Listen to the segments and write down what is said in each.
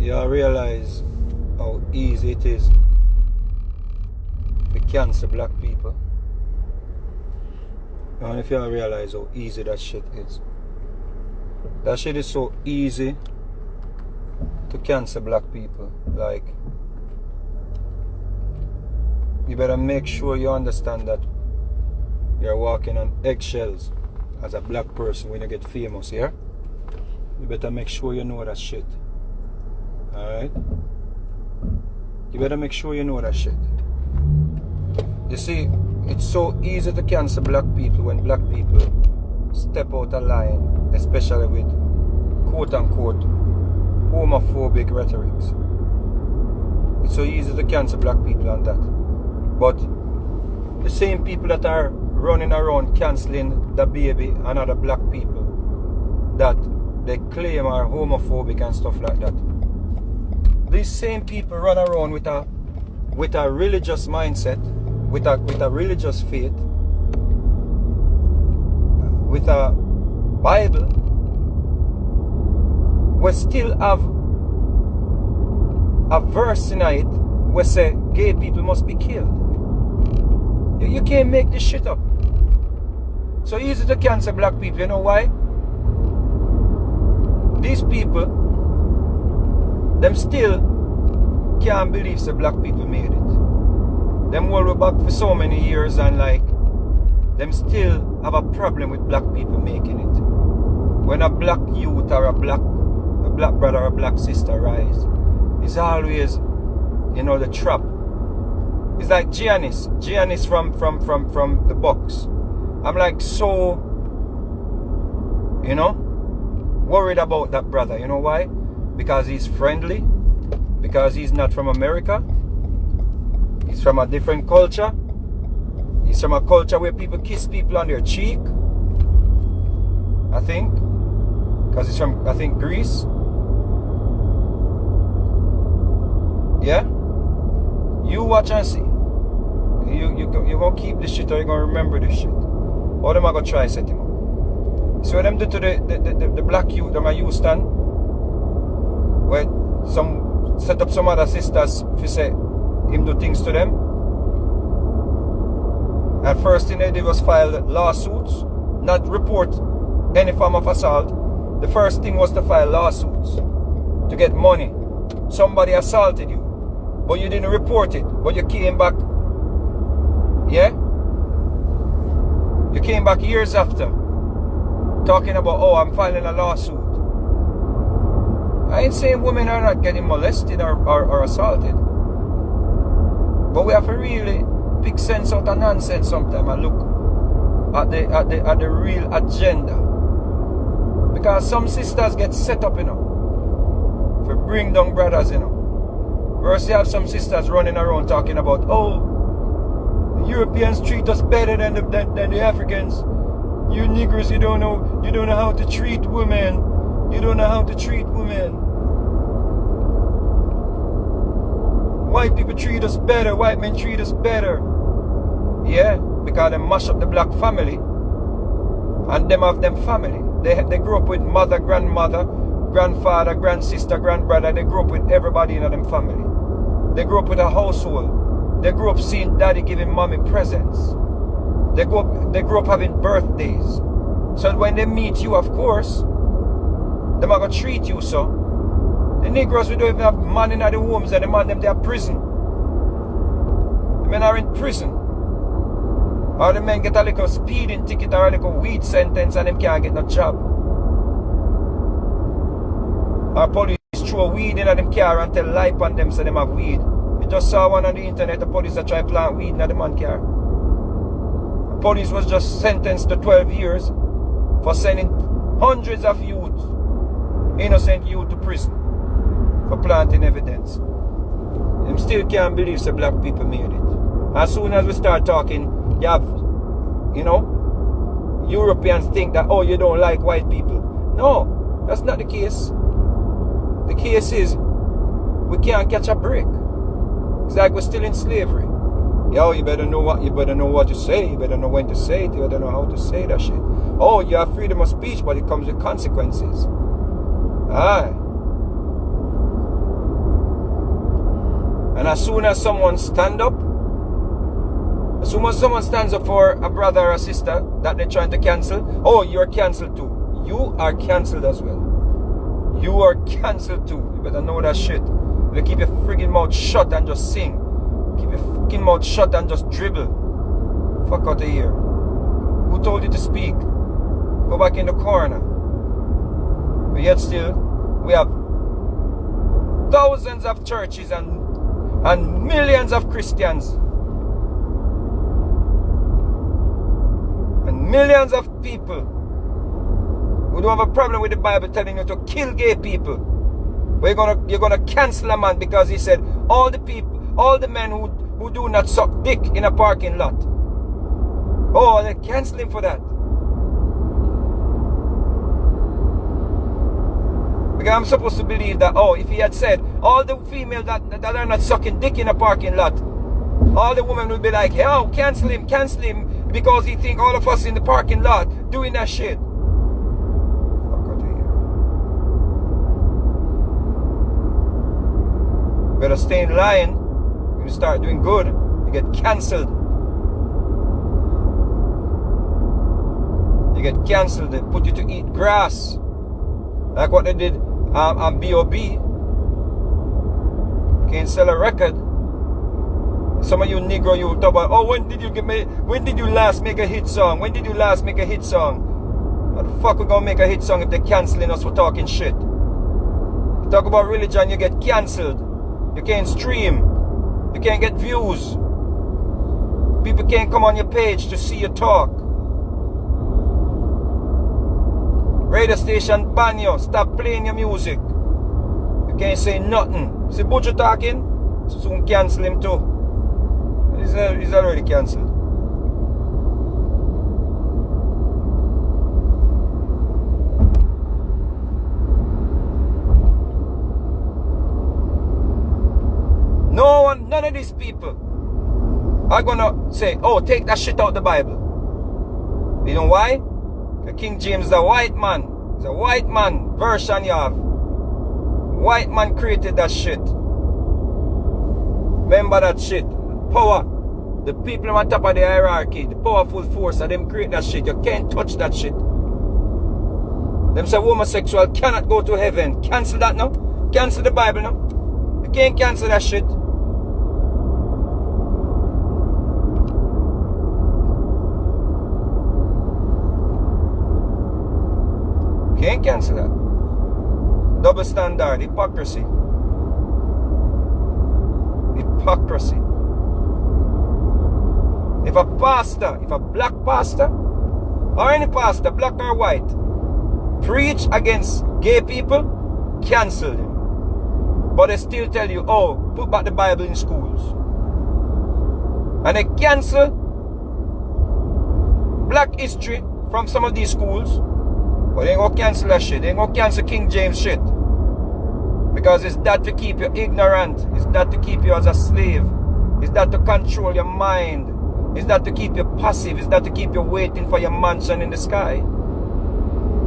You realize how easy it is to cancel black people. And if you realize how easy that shit is. That shit is so easy to cancel black people. Like, you better make sure you understand that you're walking on eggshells as a black person when you get famous, yeah? You better make sure you know that shit. Alright? You better make sure you know that shit. You see, it's so easy to cancel black people when black people step out of line, especially with quote-unquote homophobic rhetorics. It's so easy to cancel black people on that. But the same people that are running around cancelling the baby and other black people that they claim are homophobic and stuff like that. These same people run around with a religious mindset, with a religious faith, with a Bible, we still have a verse in it where say gay people must be killed. You can't make this shit up. So easy to cancel black people. You know why? These people, them still can't believe the black people made it. Them hold back for so many years and like, them still have a problem with black people making it. When a black youth or a black brother or a black sister rise, it's always, you know, the trap. It's like Giannis from the box. I'm like so, you know, worried about that brother. You know why? Because he's friendly, because he's not from America, he's from a different culture, he's from a culture where people kiss people on their cheek, I think, because he's from, I think, Greece. Yeah? You watch and see. You're going to keep this shit or you're going to remember this shit. Or them are going to try set him up. So what them do to the black youth, them are Houston, where some set up some other sisters, if you say, him do things to them. At first thing they did was file lawsuits, not report any form of assault. The first thing was to file lawsuits to get money. Somebody assaulted you, but you didn't report it, but you came back. Yeah? You came back years after, talking about, oh, I'm filing a lawsuit. I ain't saying women are not getting molested or assaulted, but we have to really pick sense out of nonsense sometimes and look at the real agenda. Because some sisters get set up, you know, for bring down brothers, you know. Whereas you have some sisters running around talking about, oh, the Europeans treat us better than the Africans. You niggers, you don't know how to treat women. You don't know how to treat women. White people treat us better. White men treat us better. Yeah, because they mash up the black family, and them have them family. They grew up with mother, grandmother, grandfather, grandsister, grandbrother. They grew up with everybody in them family. They grew up with a household. They grew up seeing daddy giving mommy presents. They grew up having birthdays. So when they meet you, of course, them are going to treat you so. The Negroes, we don't even have man in the homes, and the man them, they are prison. The men are in prison. Or the men get a little speeding ticket or a little weed sentence and them can't get no job. Or police throw weed in them car and tell lie on them so them have weed. You just saw one on the internet, the police that try to plant weed in the man car. The police was just sentenced to 12 years for sending hundreds of youth, innocent youth, to prison for planting evidence. Them still can't believe the black people made it. As soon as we start talking, you have, you know, Europeans think that, oh, you don't like white people. No, that's not the case. The case is we can't catch a break. It's like we're still in slavery. Yo, you better know what to say. You better know when to say it. You better know how to say that shit. Oh, you have freedom of speech, but it comes with consequences. Aye. And as soon as someone stands up for a brother or a sister that they're trying to cancel, oh, you're cancelled too. You are cancelled as well. You are cancelled too. You better know that shit. You keep your friggin' mouth shut and just sing. Keep your fucking mouth shut and just dribble. Fuck out of here. Who told you to speak? Go back in the corner. But yet still, we have thousands of churches and millions of Christians and millions of people who don't have a problem with the Bible telling you to kill gay people. But you're gonna cancel a man because he said all the men who do not suck dick in a parking lot. Oh, they cancel him for that. Because I'm supposed to believe that, oh, if he had said all the females that are not sucking dick in a parking lot, all the women would be like, hey, oh, cancel him, because he think all of us in the parking lot doing that shit. Fuck out of here. Better stay in line. When you start doing good, you get cancelled. You get cancelled. They put you to eat grass, like what they did on B.O.B. Can't sell a record. Some of you Negro, you talk about, oh, when did you last make a hit song? When did you last make a hit song? How the fuck we gonna make a hit song if they're cancelling us for talking shit? You talk about religion, you get cancelled. You can't stream. You can't get views. People can't come on your page to see you talk. Radio station ban you. Stop playing your music. You can't say nothing. See Butcher talking? Soon cancel him too. He's already cancelled. None of these people are gonna say, oh, take that shit out the Bible. You know why? The King James is a white man. It's a white man version you have. White man created that shit. Remember that shit. Power. The people on top of the hierarchy, the powerful force of them create that shit. You can't touch that shit. Them say homosexual cannot go to heaven. Cancel that now. Cancel the Bible now. You can't cancel that shit. Can't cancel that. Double standard, hypocrisy. Hypocrisy. If a black pastor, or any pastor, black or white, preach against gay people, cancel them. But they still tell you, oh, put back the Bible in schools. And they cancel black history from some of these schools. But they ain't gonna cancel that shit. They ain't gonna cancel King James shit. Because it's that to keep you ignorant. It's that to keep you as a slave. It's that to control your mind. It's that to keep you passive. It's that to keep you waiting for your mansion in the sky.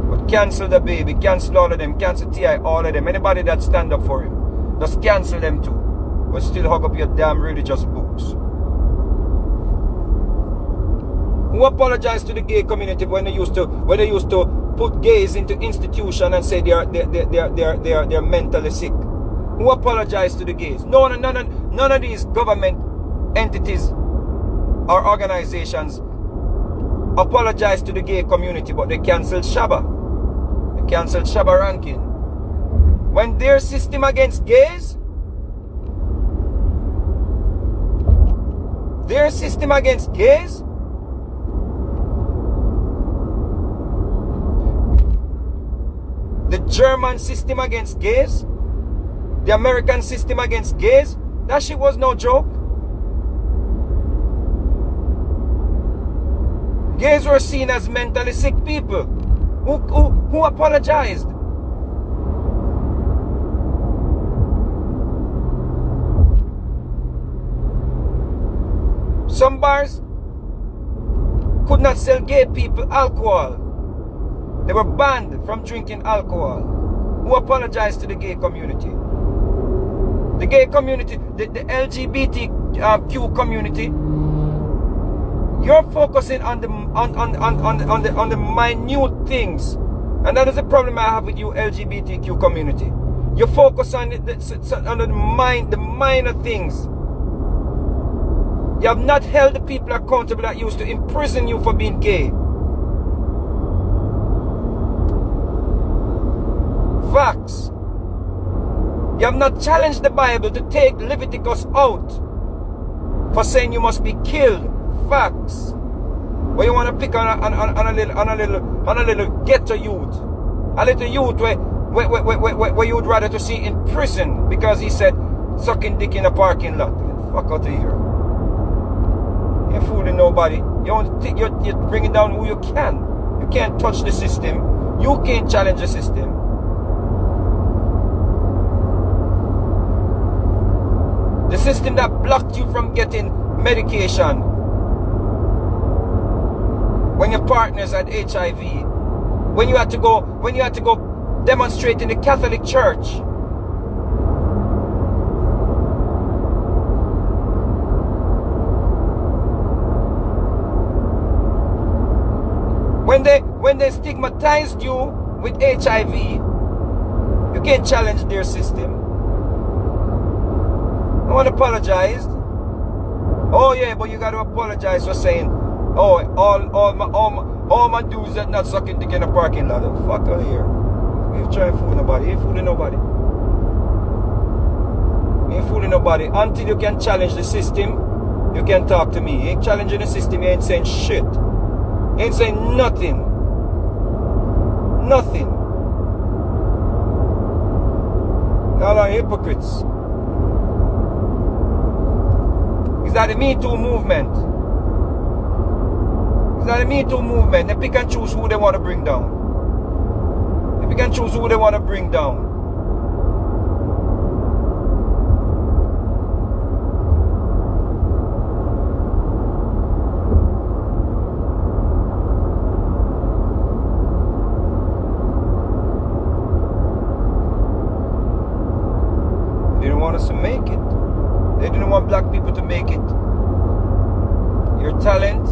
But cancel the baby. Cancel all of them. Cancel T.I. all of them. Anybody that stand up for him, just cancel them too. But still hug up your damn religious books. Who apologized to the gay community when they used to put gays into institution and say they're mentally sick? Who apologized to the gays? None of these government entities or organizations apologize to the gay community, but they canceled Shabbat. They canceled Shabbat ranking. When their system against gays, the German system against gays, the American system against gays, that shit was no joke. Gays were seen as mentally sick people. Who apologized? Some bars could not sell gay people alcohol. They were banned from drinking alcohol. Who apologized to the gay community? The gay community, the LGBTQ community, you're focusing on the minute things. And that is the problem I have with you LGBTQ community. You focus on the minor things. You have not held the people accountable that used to imprison you for being gay. Facts. You have not challenged the Bible to take Leviticus out for saying you must be killed. Facts. But you want to pick on a little ghetto youth. A little youth where you would rather to see in prison because he said sucking dick in a parking lot. Fuck out of here. You ain't fooling nobody. You're bringing down who you can. You can't touch the system. You can't challenge the system. The system that blocked you from getting medication when your partners had HIV, when you had to go demonstrate in the Catholic Church. When they stigmatized you with HIV, you can't challenge their system. No one apologized. Oh yeah, but you got to apologize for saying, oh, all my dudes that not sucking dick in a parking lot. Fuck out of here. You ain't trying to fool nobody. You ain't fooling nobody. You ain't fooling nobody. Until you can challenge the system, you can talk to me. You ain't challenging the system, you ain't saying shit. You ain't saying nothing. Nothing. Y'all are hypocrites. Is that the Me Too movement? Is that the Me Too movement? They pick and choose who they want to bring down. They pick and choose who they want to bring down. They didn't want us to make it. They didn't want black people to make it. Your talent,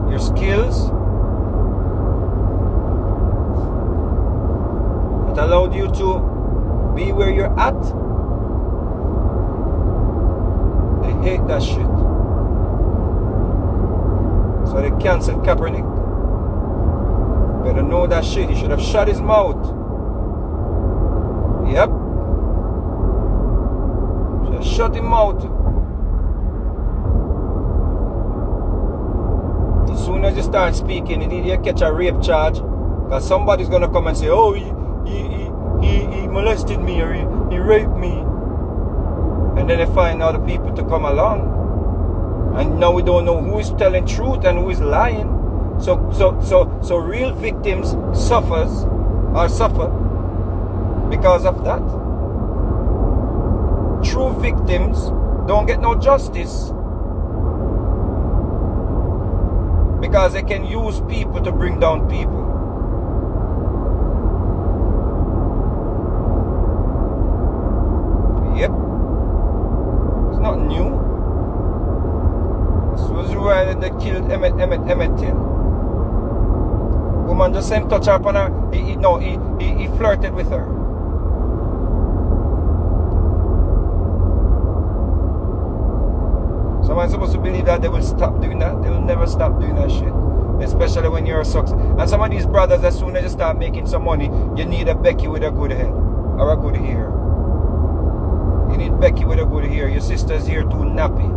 your skills, that allowed you to be where you're at. They hate that shit. So they canceled Kaepernick. Better know that shit. He should have shut his mouth. Yep. Should have shut him out. As soon as you start speaking, you need to catch a rape charge. Because somebody's going to come and say, oh, he molested me or he raped me. And then they find other people to come along. And now we don't know who is telling truth and who is lying. So real victims suffer because of that. True victims don't get no justice. Because they can use people to bring down people. Yep. It's not new. This was why they killed Emmett Till. Woman just same touch up on her. He flirted with her. Someone's supposed to believe that they will stop doing that. They will never stop doing that shit. Especially when you're a success. And some of these brothers, as soon as you start making some money, you need a Becky with a good head. Or a good hair. You need Becky with a good hair. Your sister's here too nappy.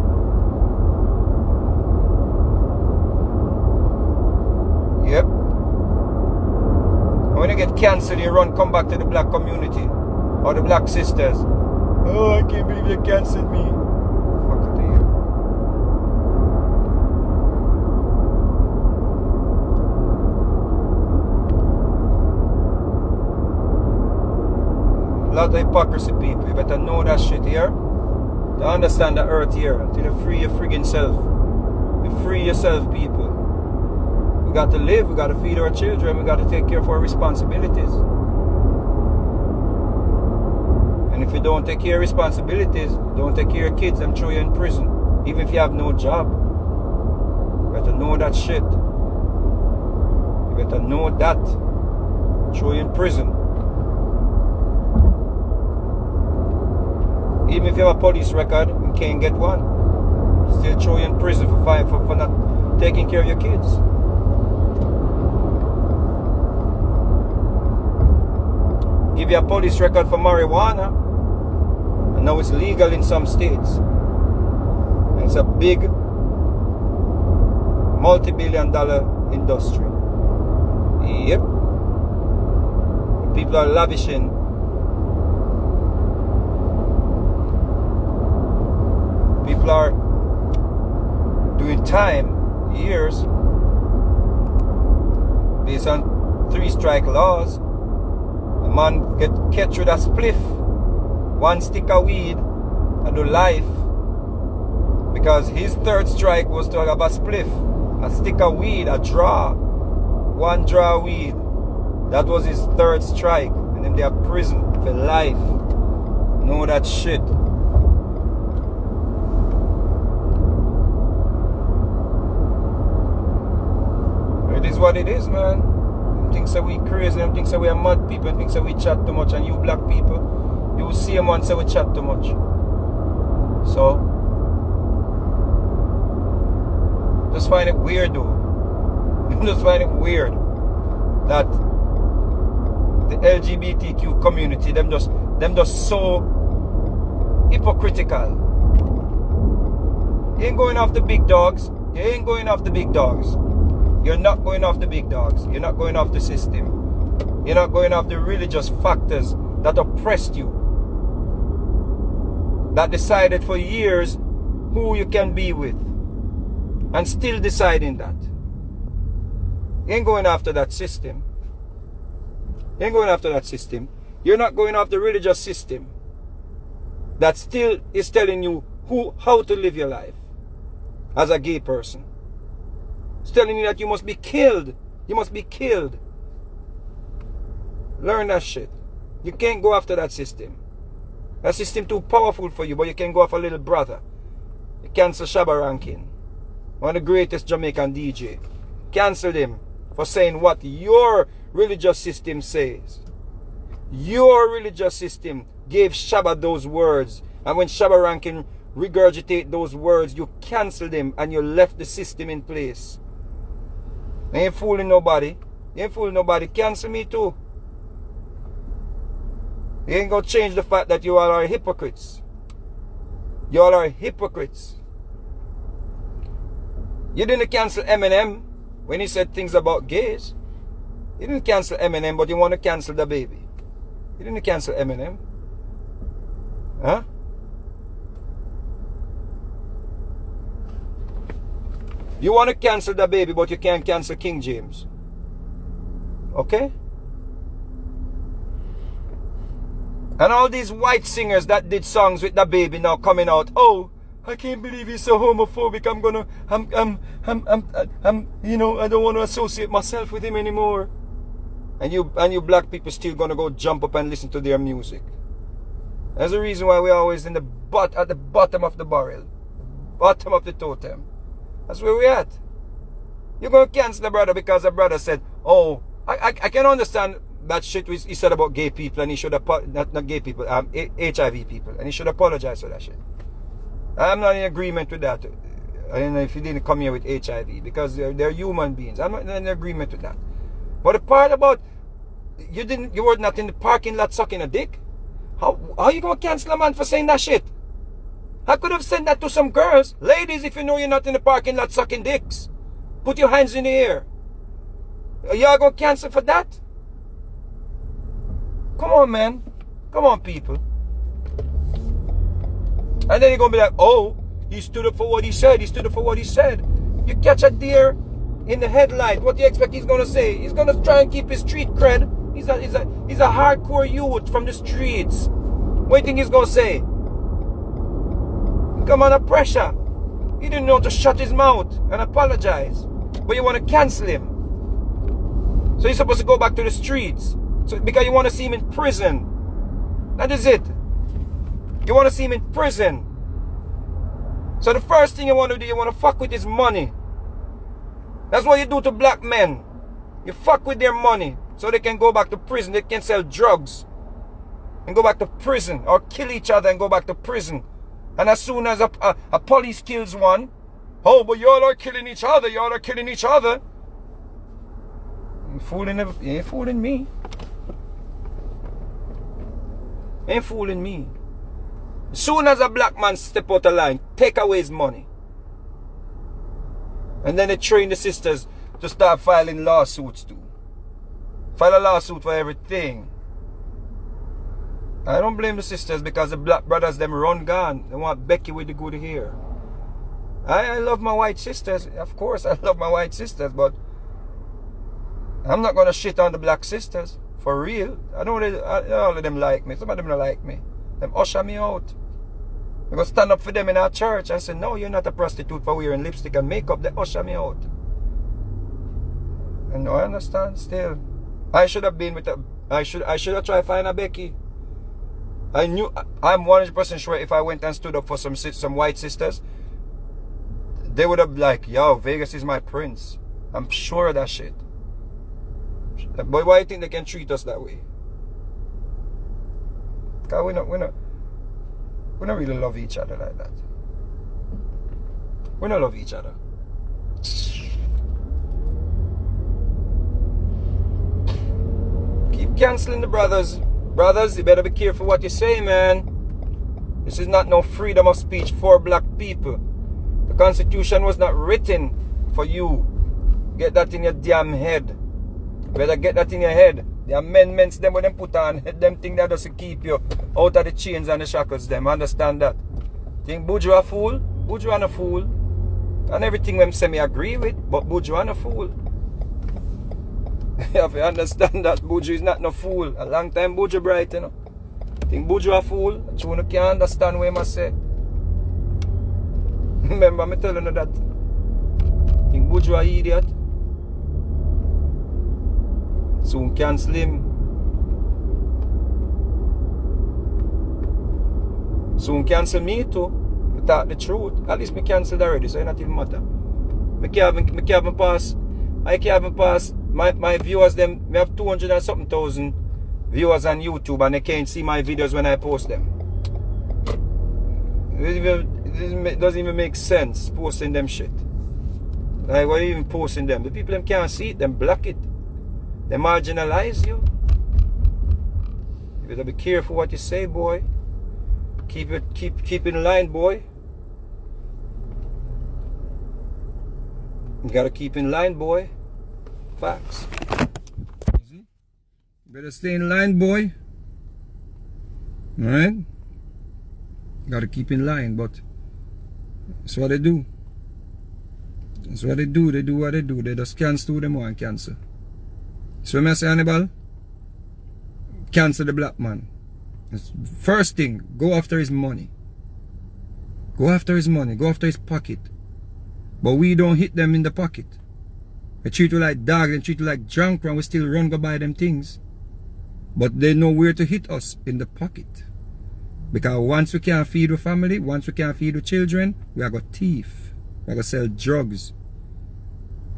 Yep. And when you get cancelled, you come back to the black community. Or the black sisters. Oh, I can't believe you cancelled me. Fuck it to you. A lot of hypocrisy people. You better know that shit here. To understand the earth here. Until you free your friggin' self. You free yourself, people. We got to live. We got to feed our children. We got to take care of our responsibilities. And if you don't take care of responsibilities, don't take care of kids, them throw you in prison. Even if you have no job. You better know that shit. You better know that. Throw you in prison. Even if you have a police record, you can't get one. Still throw you in prison for not taking care of your kids. Give you a police record for marijuana, and now it's legal in some states. And it's a big multi-billion-dollar industry. Yep. People are lavishing. People are doing time, years, based on 3-strike laws. A man get catch with a spliff, 1 stick of weed, and do life. Because his 3rd strike was to have a spliff, a stick of weed, a draw, 1 draw of weed. That was his 3rd strike. And then they are prison for life. Know that shit. It is what it is, man. Them thinks that we crazy, them thinks that we are mad people, them thinks that we chat too much, and you black people, you will see them and say we chat too much. So just find it weird though. Just find it weird that the LGBTQ community, them just so hypocritical. You ain't going off the big dogs. You ain't going off the big dogs. You're not going off the big dogs. You're not going off the system. You're not going off the religious factors that oppressed you, that decided for years who you can be with, and still deciding that. You ain't going after that system. You ain't going after that system. You're not going after the religious system that still is telling you how to live your life as a gay person. It's telling you that you must be killed. You must be killed. Learn that shit. You can't go after that system. That system too powerful for you, but you can go after a little brother. You cancel Shabba Rankin, one of the greatest Jamaican DJ. Cancel him for saying what your religious system says. Your religious system gave Shabba those words, and when Shabba Rankin regurgitate those words, you canceled him and you left the system in place. You ain't fooling nobody. You ain't fooling nobody. Cancel me too. You ain't gonna change the fact that you all are hypocrites. You all are hypocrites. You didn't cancel Eminem when he said things about gays. You didn't cancel Eminem, but you want to cancel the baby. You didn't cancel Eminem. Huh? You want to cancel the baby, but you can't cancel King James. Okay? And all these white singers that did songs with the baby now coming out, oh, I can't believe he's so homophobic. You know, I don't want to associate myself with him anymore. And you black people still gonna go jump up and listen to their music. That's the reason why we're always at the bottom of the barrel, bottom of the totem. That's where we're at. You're gonna cancel the brother because the brother said, oh, I can understand that shit he said about gay people, and he should not gay people, HIV people, and he should apologize for that shit. I'm not in agreement with that. I don't know if he didn't come here with HIV, because they're human beings. I'm not in agreement with that. But the part about you were not in the parking lot sucking a dick. How are you gonna cancel a man for saying that shit? I could have said that to some girls. Ladies, if you know you're not in the parking lot sucking dicks, put your hands in the air. Y'all gonna cancel for that? Come on, man. Come on, people. And then you're gonna be like, oh, he stood up for what he said. He stood up for what he said. You catch a deer in the headlight. What do you expect he's gonna say? He's gonna try and keep his street cred. He's a hardcore youth from the streets. What do you think he's gonna say? Come under pressure. He didn't know to shut his mouth and apologize. But you want to cancel him. So he's supposed to go back to the streets. So because you want to see him in prison. That is it. You want to see him in prison. So the first thing you want to do, you want to fuck with his money. That's what you do to black men. You fuck with their money so they can go back to prison. They can sell drugs and go back to prison, or kill each other and go back to prison. And as soon as a police kills one, oh, but y'all are killing each other. Y'all are killing each other. You ain't fooling me. Ain't fooling me. As soon as a black man step out of line, take away his money. And then they train the sisters to start filing lawsuits too. File a lawsuit for everything. I don't blame the sisters, because the black brothers, them run gone. They want Becky with the good hair. I love my white sisters. Of course I love my white sisters, but I'm not going to shit on the black sisters. For real. I don't really, all of them like me. Some of them don't like me. Them usher me out. I'm going to stand up for them in our church and say, no, you're not a prostitute for wearing lipstick and makeup. They usher me out. And I understand still. I should have been with a, I should have tried to find a Becky. I'm 100% sure if I went and stood up for some white sisters, they would have like, yo, Vegas is my prince. I'm sure of that shit. But why do you think they can treat us that way? Because we don't really love each other like that. We don't love each other. Keep canceling the brothers. Brothers, you better be careful what you say, man. This is not no freedom of speech for black people. The Constitution was not written for you. Get that in your damn head. You better get that in your head. The amendments, them when them put on, them thing that doesn't keep you out of the chains and the shackles, them. Understand that? Think Buju a fool? Buju and a fool. And everything them say me agree with, but Buju and a fool. You have to understand that Buju is not no fool. A long time Buju bright, you know. Think Buju a fool? You can't understand what I must say. Remember me telling you that. Think Buju a idiot? Soon cancel him. Soon cancel me too. To talk the truth. At least me cancelled already, so it not even matter. I can't pass. My viewers, them, me have 200 and something thousand viewers on YouTube, and they can't see my videos when I post them. It doesn't even make sense posting them shit. Like, why are you even posting them? The people them can't see it, them block it. They marginalize you. You better be careful what you say, boy. Keep in line, boy. You gotta keep in line, boy. Facts. You better stay in line, boy. Alright? Gotta keep in line, but that's what they do. That's what they do. They do what they do. They just cancel them and cancel. So when I say, Hannibal, cancel the black man. First thing, go after his money. Go after his money. Go after his pocket. But we don't hit them in the pocket. They treat you like dogs and treat you like junk, and we still run go buy them things. But they know where to hit us, in the pocket. Because once we can't feed the family, once we can't feed the children, we are going to thief. We are going to sell drugs.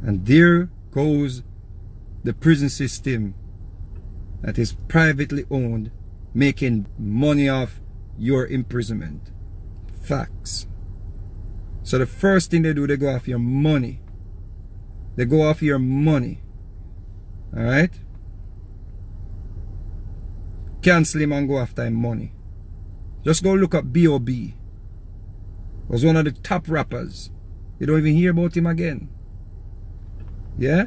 And there goes the prison system that is privately owned, making money off your imprisonment. Facts. So the first thing they do, they go off your money. They go off your money. Alright? Cancel him and go after him money. Just go look up B.O.B. Was one of the top rappers. You don't even hear about him again. Yeah?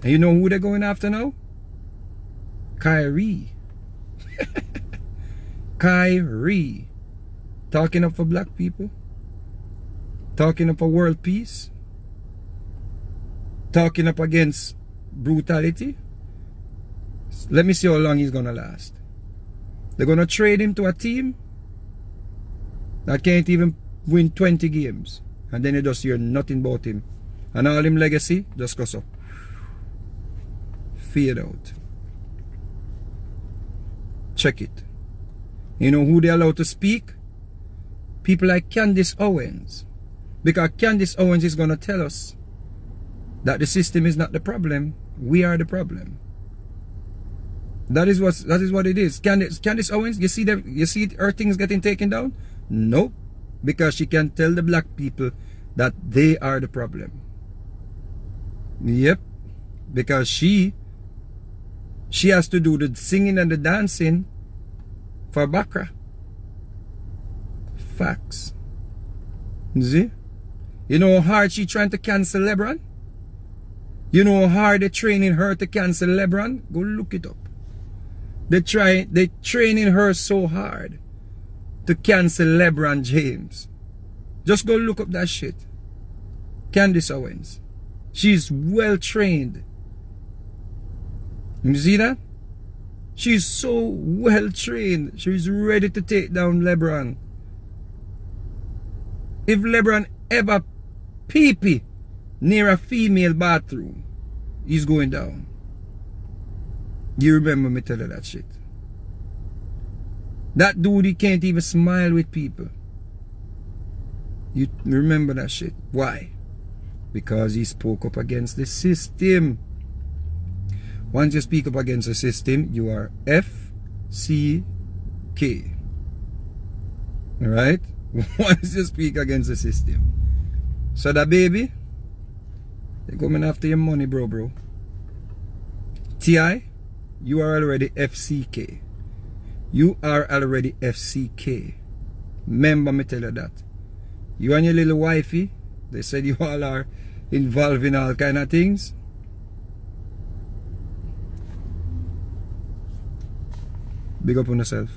And you know who they're going after now? Kyrie. Kyrie. Talking up for black people. Talking up for world peace. Talking up against brutality. Let me see how long he's gonna last. They're gonna trade him to a team that can't even win 20 games. And then you just hear nothing about him. And all him legacy just goes up. Fade out. Check it. You know who they allowed to speak? people like Candace Owens. Because Candace Owens is going to tell us that the system is not the problem, we are the problem. That is what it is. Candace Owens, you see her things getting taken down? Nope. Because she can tell the black people that they are the problem. Yep. Because she has to do the singing and the dancing for Bakra. Facts. You see? You know how hard she trying to cancel LeBron? You know how hard they're training her to cancel LeBron? Go look it up. They're training her so hard to cancel LeBron James. Just go look up that shit. Candace Owens. She's well trained. You see that? She's so well trained. She's ready to take down LeBron. If LeBron ever pee-pee near a female bathroom, he's going down. You remember me tell you that shit. That dude, he can't even smile with people. You remember that shit. Why? Because he spoke up against the system. Once you speak up against the system, you are FCK. Alright? Once you speak against the system. So that baby, they're coming after your money, bro. T.I., you are already FCK. You are already FCK. Remember me tell you that. You and your little wifey, they said you all are involved in all kind of things. Big up on yourself.